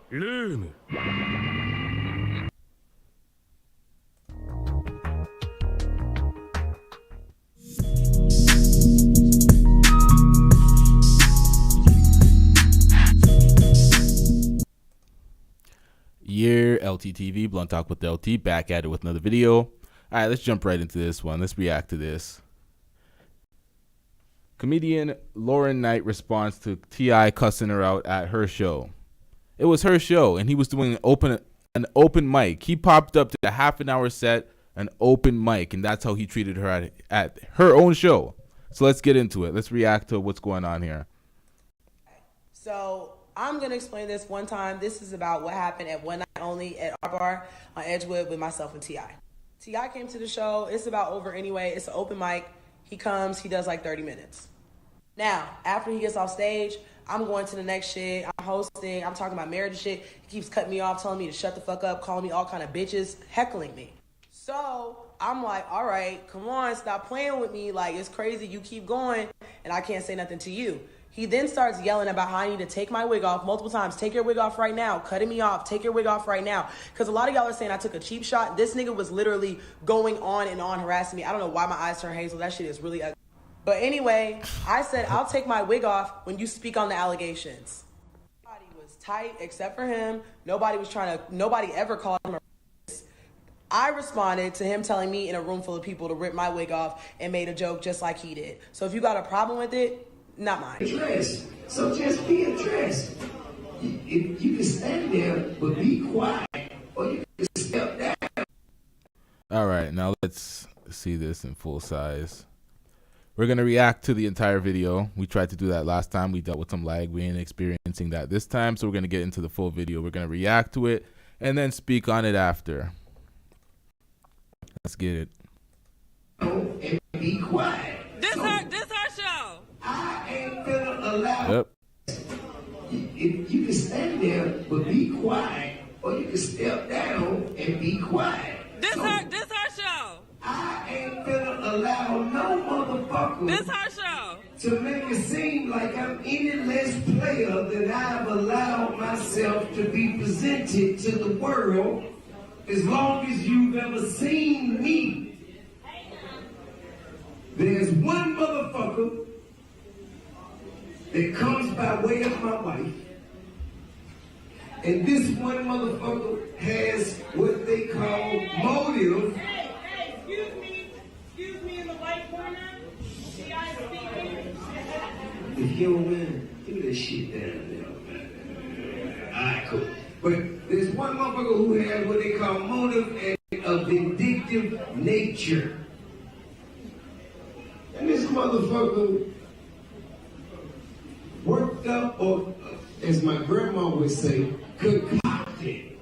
ルーム LTTV, Blunt Talk with LT, back at it with another video. All right, let's jump right into this one. Let's react to this. Comedian Lauren Knight responds to T.I. cussing her out at her show. It was her show, and he was doing an open mic. He popped up to a half an hour set, an open mic, and that's how he treated her at her own show. So let's get into it. Let's react to what's going on here. So I'm going to explain this one time. This is about what happened at One Night Only at our bar on Edgewood with myself and T.I. T.I. came to the show. It's about over anyway. It's an open mic. He comes. He does like 30 minutes. Now, after he gets off stage, I'm going to the next shit. I'm hosting. I'm talking about marriage and shit. He keeps cutting me off, telling me to shut the fuck up, calling me all kind of bitches, heckling me. So I'm like, all right, come on, stop playing with me. Like, it's crazy. You keep going, and I can't say nothing to you. He then starts yelling about how I need to take my wig off multiple times. Take your wig off right now. Cutting me off. Take your wig off right now. Because a lot of y'all are saying I took a cheap shot. This nigga was literally going on and on harassing me. I don't know why my eyes turn hazel. That shit is really ugly. But anyway, I said, I'll take my wig off when you speak on the allegations. Nobody was tight except for him. Nobody ever called him a racist. I responded to him telling me in a room full of people to rip my wig off and made a joke just like he did. So if you got a problem with it, not mine. Address. So just be addressed. You can stand there, but be quiet, or you can step down. All right, now let's see this in full size. We're going to react to the entire video. We tried to do that last time. We dealt with some lag. We ain't experiencing that this time, so we're going to get into the full video. We're going to react to it and then speak on it after. Let's get it. And be quiet. This our show. I ain't gonna allow. Yep. You can stand there, but be quiet, or you can step down and be quiet. This our show. I ain't gonna allow no motherfucker. This our show. To make it seem like I'm any less player than I've allowed myself to be presented to the world. As long as you've ever seen me, there's one motherfucker that comes by way of my wife, and this one motherfucker has what they call motive. Hey, excuse me in the white corner. If you don't man, do that shit down there, man. Alright, cool. But there's one motherfucker who has what they call motive and a vindictive nature. And this motherfucker worked up, or as my grandma would say, concocted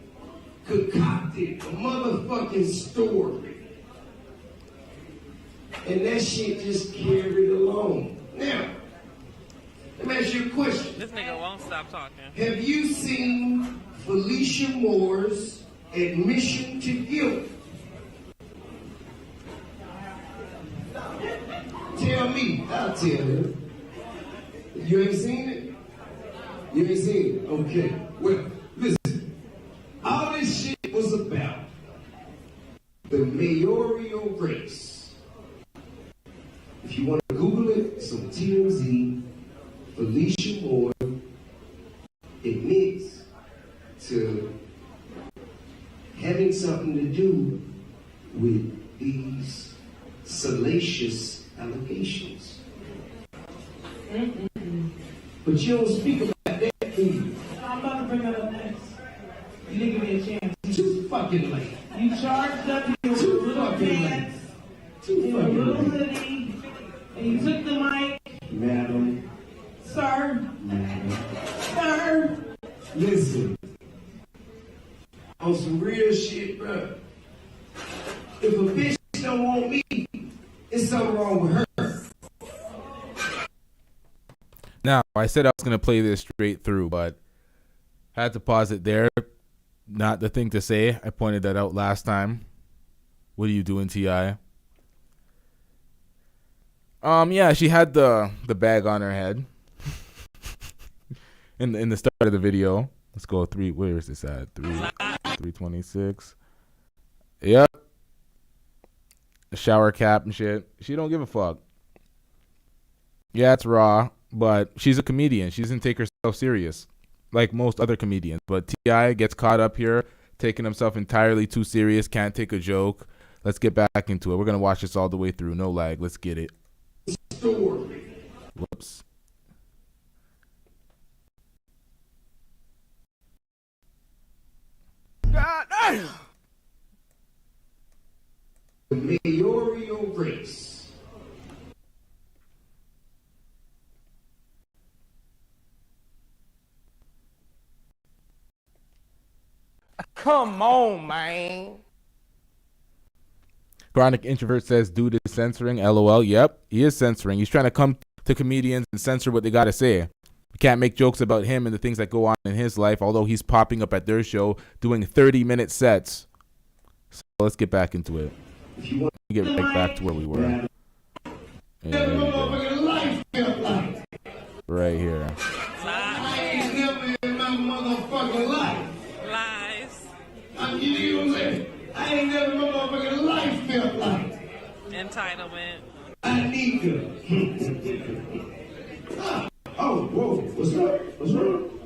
a motherfucking story. And that shit just carried along. Now, let me ask you a question. This nigga won't stop talking. Have you seen Felicia Moore's admission to guilt? Tell me, I'll tell you. You ain't seen it? You ain't seen it? Okay. Well, listen. All this shit was about the mayoral race. If you want to Google it, it's on TMZ. Felicia Moore admits to having something to do with these salacious allegations. But you don't speak about that, do you? I'm about to bring that up next. You didn't give me a chance. Too fucking late. You charged up your Too little fucking late. pants, Too your little fucking late. hoodie, and you took the mic. Madam. Sir, Madam. sir. Listen. On some real shit, bro. If a bitch don't want me, it's something wrong with her. Now, I said I was going to play this straight through, but had to pause it there. Not the thing to say. I pointed that out last time. What are you doing, T.I.? Yeah, she had the bag on her head in the start of the video. Let's go three. Where is this at? 326. Yep. A shower cap and shit. She don't give a fuck. Yeah, it's raw, but she's a comedian. She doesn't take herself serious like most other comedians. But T.I. gets caught up here, taking himself entirely too serious, can't take a joke. Let's get back into it. We're going to watch this all the way through. No lag. Let's get it. Whoops. God damn! The mayoral race. Come on, man. Chronic Introvert says, due to censoring, LOL. Yep, he is censoring. He's trying to come to comedians and censor what they got to say. We can't make jokes about him and the things that go on in his life, although he's popping up at their show doing 30-minute sets. So let's get back into it. Get right back to where we were. Right here. I ain't never in my motherfucking life. Lies. I'm giving you what I'm saying. I ain't never in my motherfucking life felt like. Entitlement. I need you. Oh, whoa, what's up? What's wrong?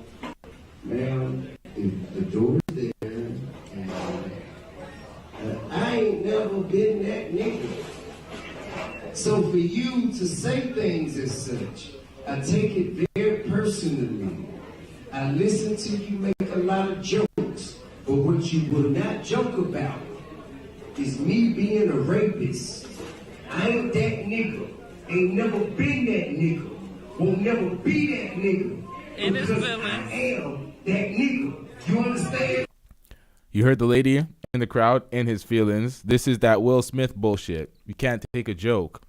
Ma'am, the door's there, and I ain't never been that nigga. So for you to say things as such, I take it very personally. I listen to you make a lot of jokes, but what you will not joke about is me being a rapist. I ain't that nigga. Ain't never been that nigga. Won't never be that nigga. In his Because feelings. I am that nigga. You understand? You heard the lady in the crowd in his feelings. This is that Will Smith bullshit. You can't take a joke.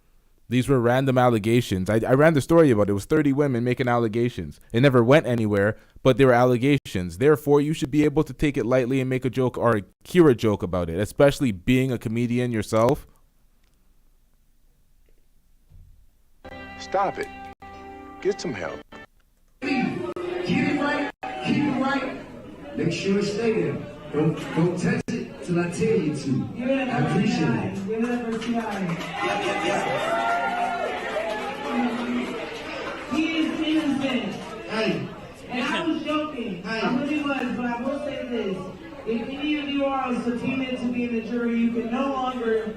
These were random allegations. I ran the story about it. It was 30 women making allegations. It never went anywhere, but they were allegations. Therefore, you should be able to take it lightly and make a joke or hear a joke about it, especially being a comedian yourself. Stop it. Get some help. Get it right. Keep it right. Make sure it stay there. Don't touch it till I tell you to. I appreciate it. Give it up for T.I. He is innocent. Hey, And I was joking. I really was, but I will say this. If any of you are subpoenaed to be in the jury, you can no longer...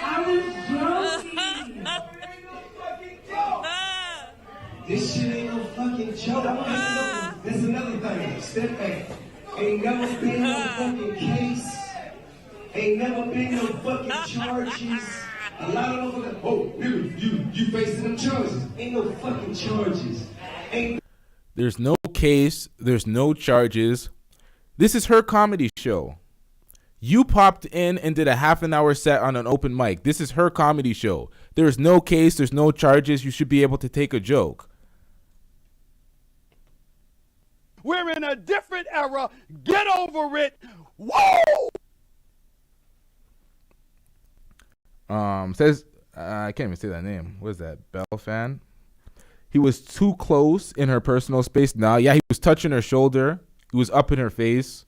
I was joking. this shit ain't no fucking joke. That's another thing. Step back. Ain't never been no fucking case. Ain't never been no fucking charges. A lot of motherfuckers, oh, nigga, you facing them charges. Ain't no fucking charges. Ain't There's no case. There's no charges. This is her comedy show. You popped in and did a half-an-hour set on an open mic. This is her comedy show. There's no case. There's no charges. You should be able to take a joke. We're in a different era. Get over it. Whoa! Says I can't even say that name. What is that? Bell fan? He was too close in her personal space. Nah, yeah, he was touching her shoulder. He was up in her face.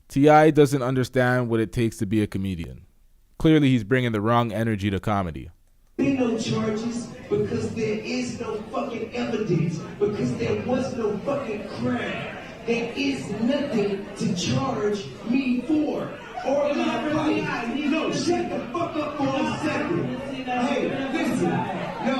T.I. doesn't understand what it takes to be a comedian. Clearly, he's bringing the wrong energy to comedy. been no charges because there is no fucking evidence, because there was no fucking crime. There is nothing to charge me for. Or my life. No, shut the fuck up for a second. Hey, listen. No.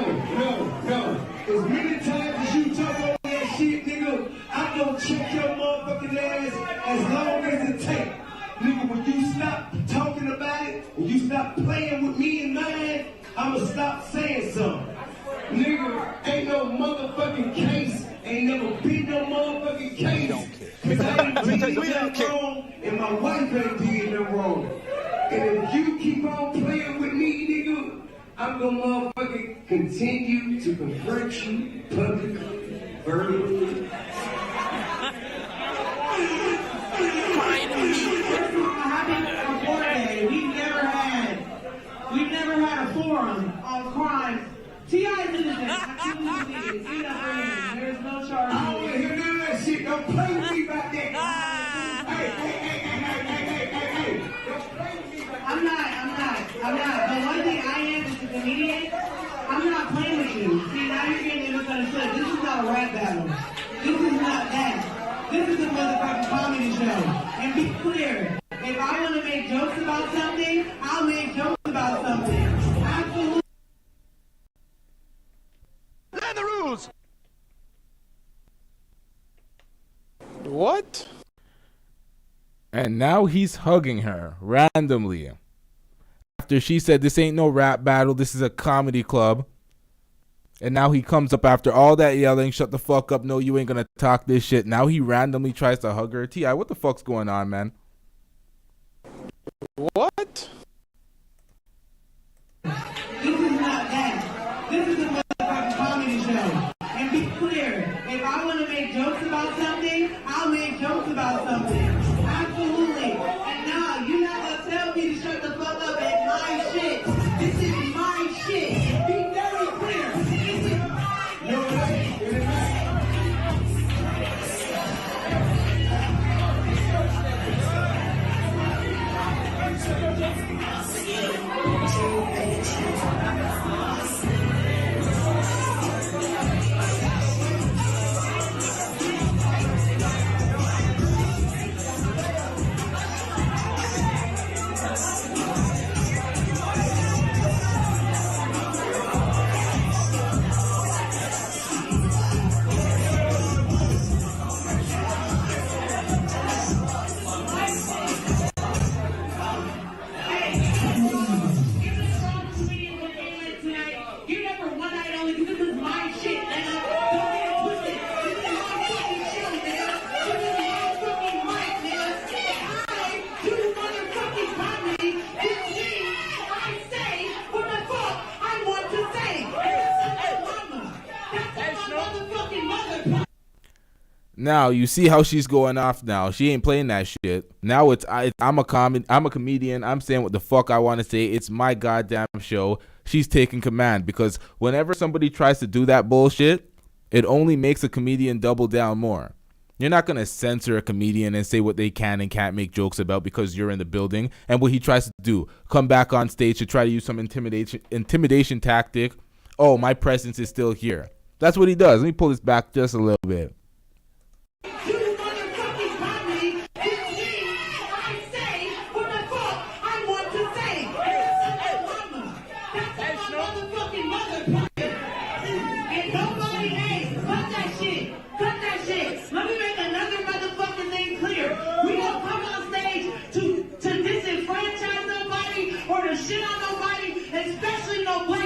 As many times as you talk all that shit, nigga, I'm gonna check your motherfucking ass as long as it takes. Nigga, when you stop talking about it, when you stop playing with me and mine, I'ma stop saying something. Nigga, ain't no motherfucking case. Ain't never been no motherfucking case. Cause I ain't did nothing wrong, and my wife ain't did nothing wrong. And if you keep on playing with me, nigga, I'm gonna motherfucking continue to confront you publicly, verbally. We've never had forum on crime. T.I. is innocent. I truly believe it. He's up for him. There is no charge. I don't want to hear none of that shit. Don't play with me back there. Hey. Don't play with me back there. I'm not. But one thing I am as a comedian, I'm not playing with you. See, now you're getting misunderstood. This is not a rap battle. This is not that. This is a motherfucking comedy show. And be clear, if I want to make jokes about something, I'll make jokes about something. Absolutely. Learn the rules. What? And now he's hugging her randomly. After she said this ain't no rap battle, this is a comedy club. And now he comes up after all that yelling, shut the fuck up, no, you ain't gonna talk this shit. Now he randomly tries to hug her. T.I., what the fuck's going on, man? What? This is not that. This is a motherfucking comedy show. And be clear, if I want to make jokes about something, I'll make jokes about something. Absolutely. And no, you're not going to tell me to shut the fuck up at my shit. This is my shit. Be very clear. This is my No, it ain't. It ain't. Now you see how she's going off now. She ain't playing that shit. Now I'm a comedian. I'm saying what the fuck I want to say. It's my goddamn show. She's taking command, because whenever somebody tries to do that bullshit, it only makes a comedian double down more. You're not going to censor a comedian and say what they can and can't make jokes about because you're in the building. And what he tries to do, come back on stage to try to use some intimidation tactic. Oh, my presence is still here. That's what he does. Let me pull this back just a little bit.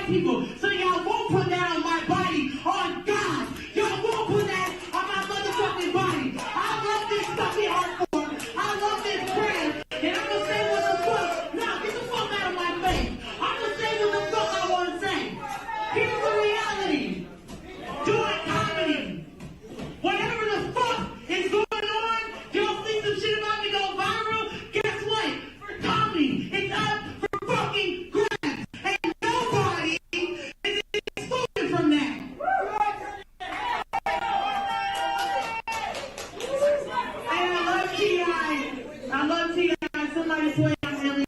People, so y'all won't put that on my body. On God, y'all won't put that on my motherfucking body. I love this fucking art form. I love this brand, and I'm gonna say what the fuck. Now get the fuck out of my face. I'm gonna say what the fuck I want to say. Here's the reality. Doing comedy, whatever the fuck is going on, y'all see some shit about me go viral. Guess what? For comedy, it's up for fucking grabs, and nobody is excluded from that. And I love T.I. I love T.I. Somebody play on Ellie.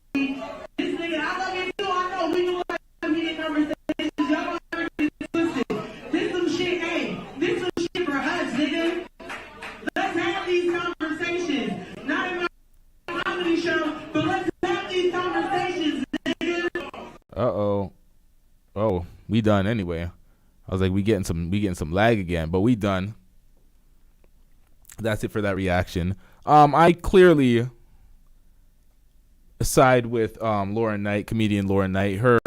This nigga, I love you too. I know we do like comedic conversations. Y'all are twisted. This some shit, hey. This some shit for us, nigga. Let's have these conversations. Not in my comedy show, but let's have these conversations, nigga. Uh-oh. Oh, we done anyway. I was like, we getting some lag again, but we done. That's it for that reaction. I clearly side with Lauren Knight, comedian Lauren Knight. Her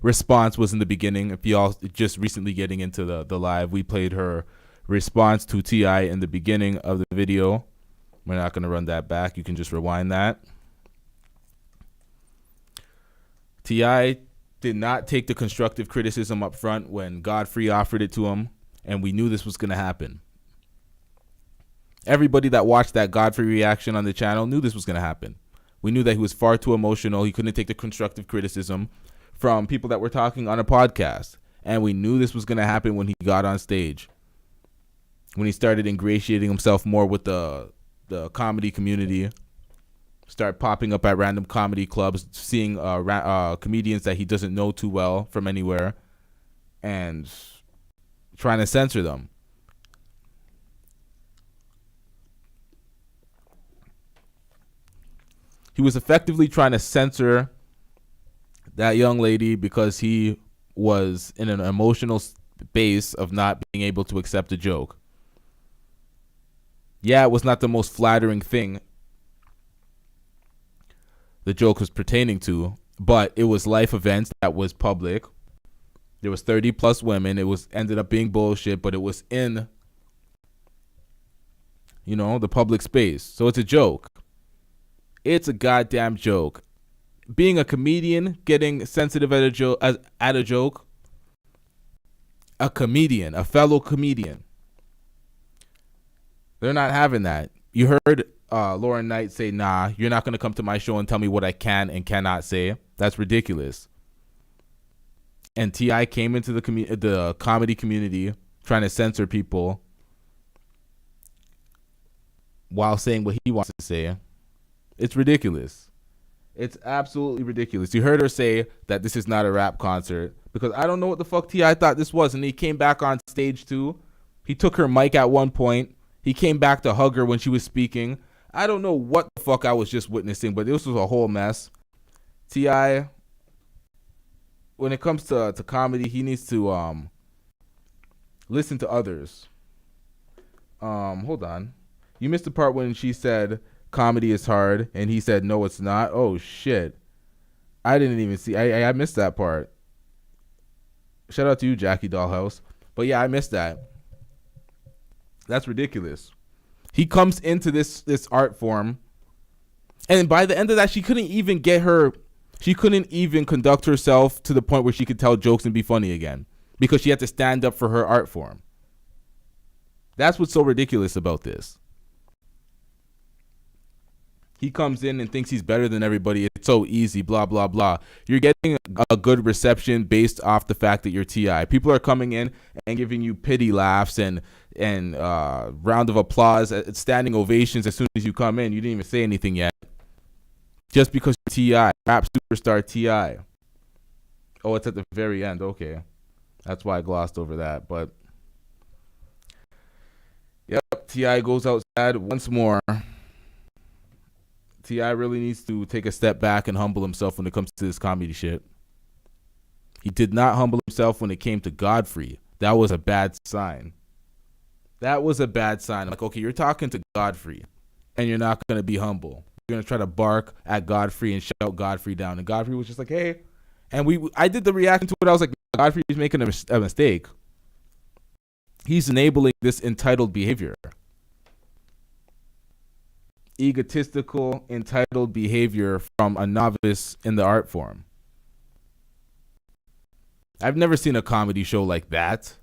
response was in the beginning. If y'all just recently getting into the live, we played her response to T.I. in the beginning of the video. We're not going to run that back. You can just rewind that. T.I. did not take the constructive criticism up front when Godfrey offered it to him, and we knew this was going to happen. Everybody that watched that Godfrey reaction on the channel knew this was going to happen. We knew that he was far too emotional. He couldn't take the constructive criticism from people that were talking on a podcast. And we knew this was going to happen when he got on stage. When he started ingratiating himself more with the comedy community. Start popping up at random comedy clubs, seeing comedians that he doesn't know too well from anywhere. And trying to censor them. He was effectively trying to censor that young lady because he was in an emotional space of not being able to accept a joke. Yeah, it was not the most flattering thing the joke was pertaining to, but it was life events that was public. There was 30 plus women. It was ended up being bullshit, but it was in, the public space. So it's a joke. It's a goddamn joke. Being a comedian, getting sensitive at a joke. A comedian, a fellow comedian. They're not having that. You heard Lauren Knight say, "Nah, you're not going to come to my show and tell me what I can and cannot say." That's ridiculous. And T.I. came into the comedy community trying to censor people while saying what he wants to say. It's ridiculous. It's absolutely ridiculous. You heard her say that this is not a rap concert because I don't know what the fuck T.I. thought this was. And he came back on stage too. He took her mic at one point. He came back to hug her when she was speaking. I don't know what the fuck I was just witnessing, but this was a whole mess. T.I., when it comes to comedy, he needs to listen to others. Hold on. You missed the part when she said comedy is hard, and he said, no, it's not. Oh, shit. I didn't even see. I missed that part. Shout out to you, Jackie Dollhouse. But yeah, I missed that. That's ridiculous. He comes into this art form, and by the end of that, she couldn't even conduct herself to the point where she could tell jokes and be funny again because she had to stand up for her art form. That's what's so ridiculous about this. He comes in and thinks he's better than everybody. It's so easy, blah, blah, blah. You're getting a good reception based off the fact that you're T.I. People are coming in and giving you pity laughs and round of applause, standing ovations as soon as you come in. You didn't even say anything yet. Just because you're T.I., rap superstar T.I. Oh, it's at the very end. Okay. That's why I glossed over that. But, yep, T.I. goes outside once more. T.I. really needs to take a step back and humble himself when it comes to this comedy shit. He did not humble himself when it came to Godfrey. That was a bad sign. That was a bad sign. Like, okay, you're talking to Godfrey, and you're not going to be humble. You're going to try to bark at Godfrey and shout Godfrey down. And Godfrey was just like, hey. And I did the reaction to it. I was like, Godfrey is making a mistake. He's enabling this entitled behavior. Egotistical, entitled behavior from a novice in the art form. I've never seen a comedy show like that.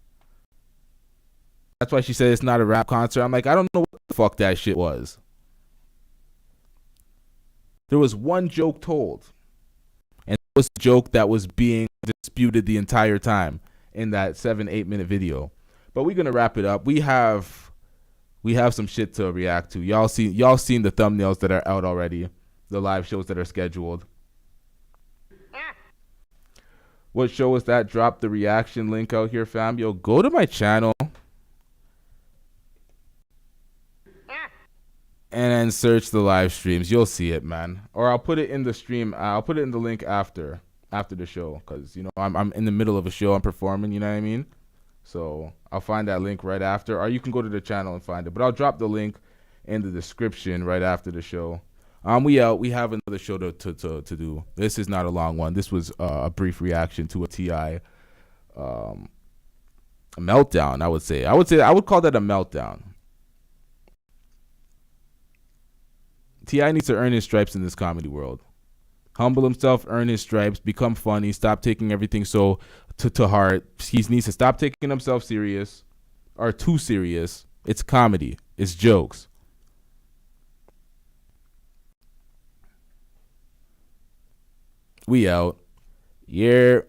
That's why she said it's not a rap concert. I'm like, I don't know what the fuck that shit was. There was one joke told. And it was a joke that was being disputed the entire time in that 7-8 minute video. But we're going to wrap it up. We have some shit to react to. Y'all seen the thumbnails that are out already, the live shows that are scheduled. What show is that? Drop the reaction link out here, fam. Yo, go to my channel and then search the live streams. You'll see it, man. Or I'll put it in the stream. I'll put it in the link after the show because I'm in the middle of a show. I'm performing. You know what I mean? So I'll find that link right after, or you can go to the channel and find it. But I'll drop the link in the description right after the show. We out. We have another show to do. This is not a long one. This was a brief reaction to a T.I. A meltdown, I would say. I would call that a meltdown. T.I. needs to earn his stripes in this comedy world. Humble himself, earn his stripes, become funny, stop taking everything so to heart. He needs to stop taking himself serious or too serious. It's comedy. It's jokes. We out. Yeah.